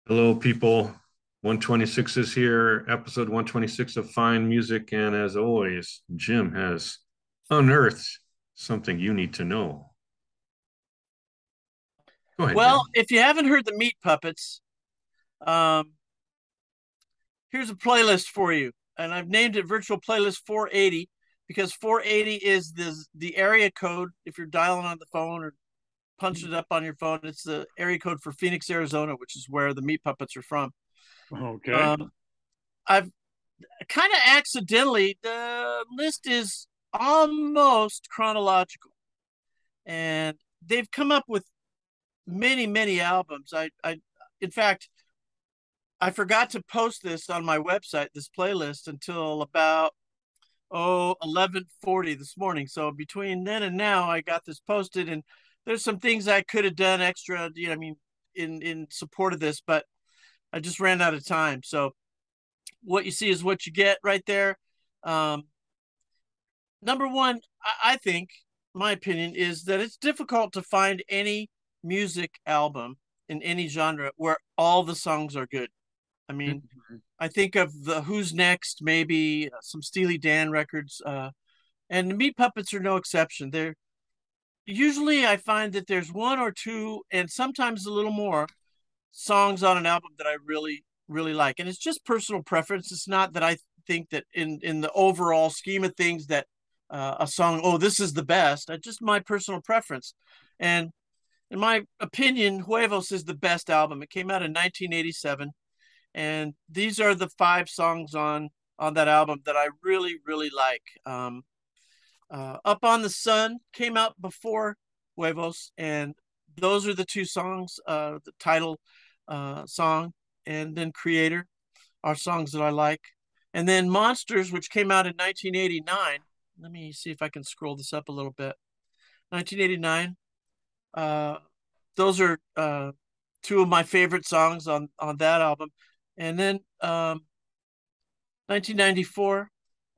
Hello, people. 126 is here, episode 126 of Fine Music. And as always, Jim has unearthed something you need to know. Go ahead, Well, Jim. if you haven't heard the Meat Puppets, um, here's a playlist for you. And I've named it Virtual Playlist 480 because 480 is the area code. If you're dialing on the phone or punching it up on your phone, it's the area code for Phoenix, Arizona, which is where the Meat Puppets are from. Okay. Um, I've kind of accidentally, the list is almost chronological, and they've come up with many albums. In fact, I forgot to post this on my website, this playlist, until about 11:40 this morning. So between then and now, I got this posted, and there's some things I could have done extra, I mean, in support of this, but I just ran out of time. So what you see is what you get right there. Um, Number one, I think, my opinion, is that it's difficult to find any music album in any genre where all the songs are good. I mean, I think of the Who's Next, maybe some Steely Dan records, and the Meat Puppets are no exception. They're usually I find that there's one or two, and sometimes a little more songs on an album that I really like, and it's just personal preference. It's not that I think that in the overall scheme of things that a song, oh, this is the best. It's just my personal preference, and in my opinion, Huevos is the best album. It came out in 1987. And these are the five songs on that album that I really like. Up on the Sun came out before Huevos, and those are the two songs. The title song and then Creator are songs that I like. And then Monsters, which came out in 1989. Let me see if I can scroll this up a little bit. 1989. Uh, those are two of my favorite songs on that album. And then 1994,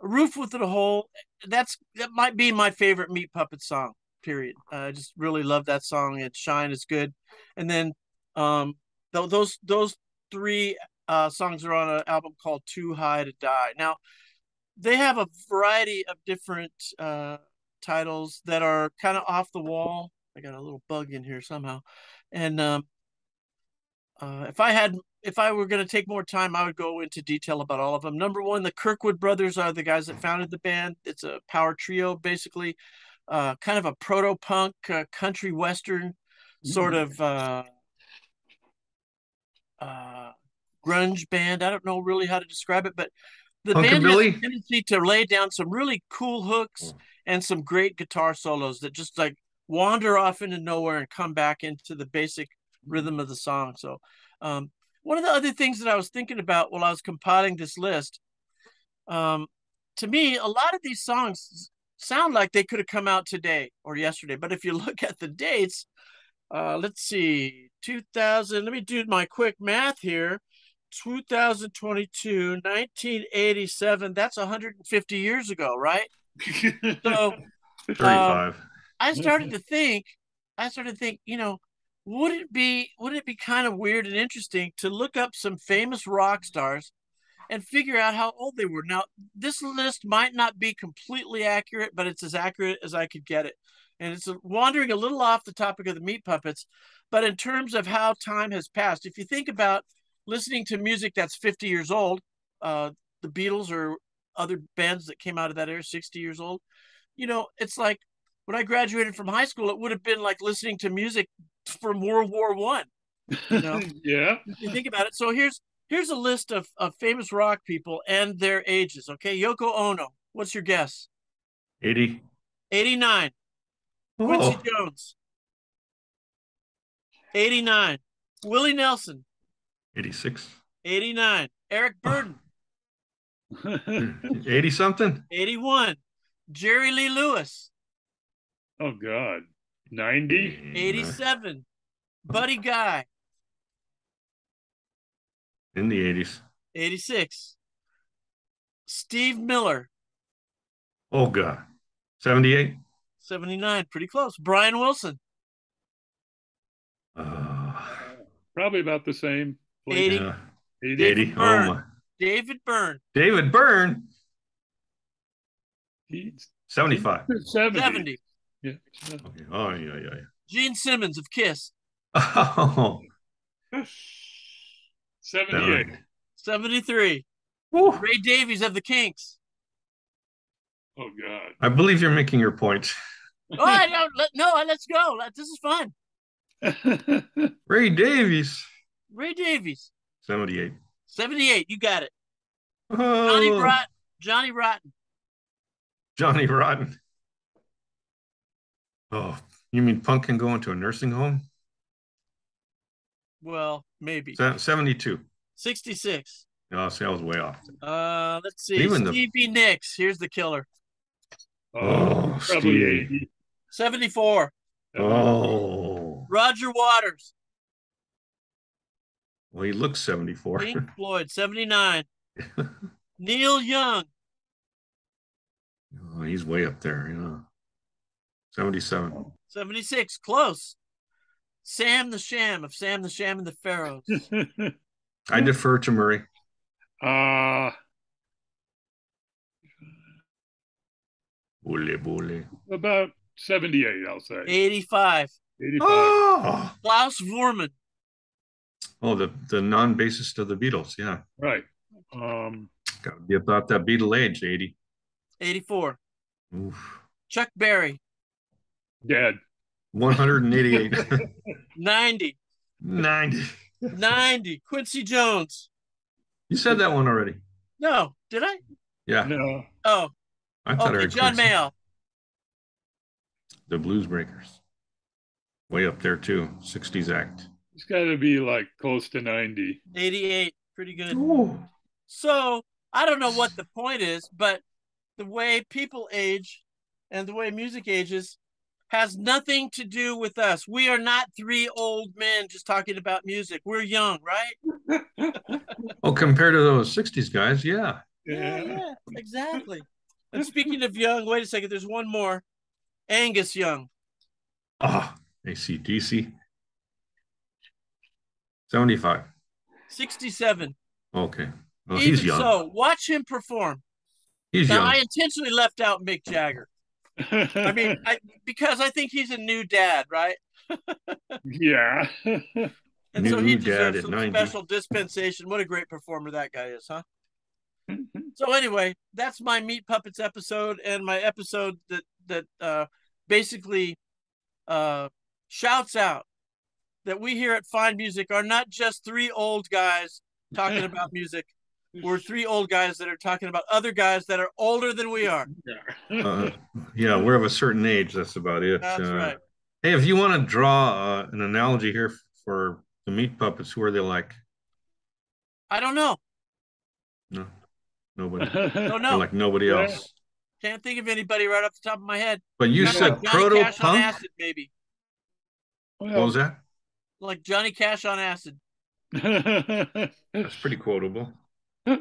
A Roof Within a Hole. That might be my favorite Meat Puppet song. Period. I just really love that song. And Shine is good. And then um, those three songs are on an album called Too High to Die. Now they have a variety of different titles that are kind of off the wall. I got a little bug in here somehow, and if I were going to take more time, I would go into detail about all of them. Number one, the Kirkwood brothers are the guys that founded the band. It's a power trio, basically, kind of a proto punk, country western sort of uh, grunge band. I don't know really how to describe it, but the band has a Rockabilly? tendency to lay down some really cool hooks and some great guitar solos that just like wander off into nowhere and come back into the basic rhythm of the song. So, um, one of the other things that I was thinking about while I was compiling this list, um, to me, a lot of these songs sound like they could have come out today or yesterday. But if you look at the dates, let's see, 2000, let me do my quick math here. 2022, 1987, that's 150 years ago, right? So um, 35. I started to think, wouldn't it be kind of weird and interesting to look up some famous rock stars and figure out how old they were? Now, this list might not be completely accurate, but it's as accurate as I could get it. And it's wandering a little off the topic of the Meat Puppets, but in terms of how time has passed, if you think about listening to music that's 50 years old, uh, the Beatles or other bands that came out of that era, 60 years old, it's like when I graduated from high school, it would have been like listening to music from World War One. You know, Yeah. if you think about it. So here's a list of famous rock people and their ages. Okay, Yoko Ono. What's your guess? 80. 89. Quincy Oh, Jones. 89. Willie Nelson. 86. 89. Eric Oh, Burden. 80 something? 81. Jerry Lee Lewis. Oh God. 90? 87. Buddy Guy. In the 80s. 86. Steve Miller. Oh, God. 78? 79. Pretty close. Brian Wilson. Uh, Probably about the same 80. Yeah. 80. David 80. Oh Byrne. my. David Byrne. David Byrne. He's 75. 70. 70. Yeah. Okay. Oh yeah, yeah, yeah. Gene Simmons of Kiss. Oh, 78. 73. Woo. Ray Davies of the Kinks. Oh God. I believe you're making your point. Oh, I don't. Let's go. This is fun. Ray Davies. Ray Davies. 78. 78. You got it. Oh, Johnny Rotten. Johnny Rotten. Oh, you mean punk can go into a nursing home? Well, maybe. 72. 66. Oh, see, I was way off. Let's see. Even Stevie Nicks. Here's the killer. Oh, probably Steve. 80. 74. Oh. Roger Waters. Well, he looks 74. Pink Floyd. 79. Neil Young. Oh, he's way up there, yeah. 77. 76. Close. Sam the Sham of Sam the Sham and the Pharaohs. I defer to Murray. Bule. About 78, I'll say. 85. 85. Oh, Klaus Vormann. oh, the non-bassist of the Beatles, yeah. Right. Gotta be about that Beatle age, 80. 84. Oof. Chuck Berry. Dead. 188. 90. 90. 90. Quincy Jones. You said that one already. No, did I? Yeah. No. Oh, I thought I okay. heard John Quincy. Mayall. The Blues Breakers. Way up there, too. 60s act. It's got to be like close to 90. 88. Pretty good. Ooh. So I don't know what the point is, but the way people age and the way music ages has nothing to do with us. We are not three old men just talking about music. We're young, right? Oh, compared to those 60s guys, yeah. Yeah, exactly. And speaking of young, wait a second. There's one more. Angus Young. Ah, AC/DC. 75. 67. Okay. Well, Even he's young. so, watch him perform. He's Now, young. I intentionally left out Mick Jagger. I mean, because I think he's a new dad, right? Yeah. And so he New dad deserves at some 90. special dispensation. What a great performer that guy is, huh? So anyway, that's my Meat Puppets episode, and my episode that basically shouts out that we here at Fine Music are not just three old guys talking about music. We're three old guys that are talking about other guys that are older than we are. Yeah, we're of a certain age. That's about it. That's right. Hey, if you want to draw an analogy here for the Meat Puppets, who are they like? I don't know. No, nobody. Don't They're know. like nobody Yeah. else. Can't think of anybody right off the top of my head. But you Kind of said like Johnny proto Cash on punk. acid, maybe. What was that? Like Johnny Cash on acid. That's pretty quotable. Yeah,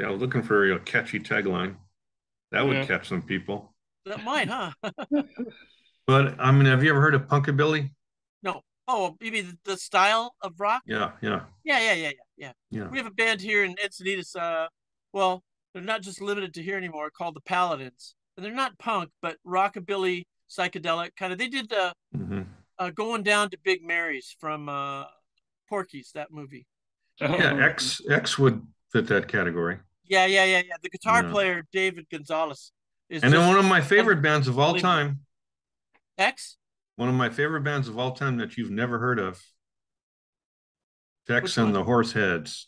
I was looking for a catchy tagline. That would Yeah. catch some people. That might, huh? But I mean, have you ever heard of punkabilly? No. Oh, you mean the style of rock? Yeah. Yeah. Yeah. We have a band here in Encinitas. Well, they're not just limited to here anymore, called the Paladins. And they're not punk, but rockabilly, psychedelic kind of. They did hmm Going Down to Big Mary's from Porky's, that movie. Yeah, X would fit that category. Yeah. The guitar Yeah. player, David Gonzalez, is And then just one of my favorite bands of all unbelievable. time, X. one of my favorite bands of all time that you've never heard of, Tex Which and one? the Horseheads.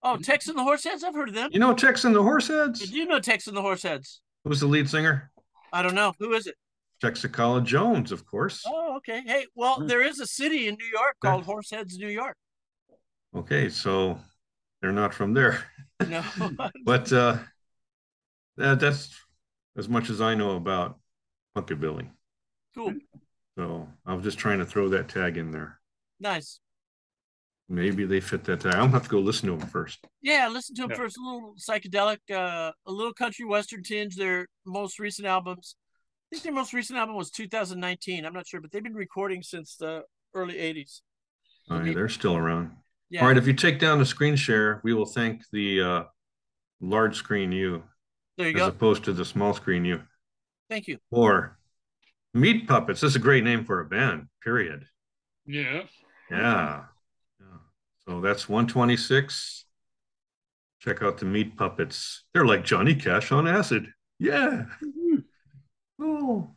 Oh, Tex and the Horseheads. I've heard of them. You know Tex and the I Horseheads? do know Tex and the Horseheads. Who's the lead singer? I don't know. Who is it? Texacala Jones, of course. Oh, okay. Hey, well, there is a city in New York called Horseheads, New York. Okay, so they're not from there. No. But that's as much as I know about punkabilly. Cool. So I was just trying to throw that tag in there. Nice. Maybe they fit that tag. I'm gonna have to go listen to them first. Yeah, listen to them Yeah. first. A little psychedelic, a little country western tinge. Their most recent albums. I think their most recent album was 2019. I'm not sure, but they've been recording since the early 80s. Oh, yeah, Maybe, they're still around. All yeah. right, if you take down the screen share, we will thank the large screen you There you as go. opposed to the small screen you. Thank you. Or Meat Puppets. This is a great name for a band, period. Yeah. Yeah. Yeah. So that's 126. Check out the Meat Puppets. They're like Johnny Cash on acid. Yeah. Mhm. Oh.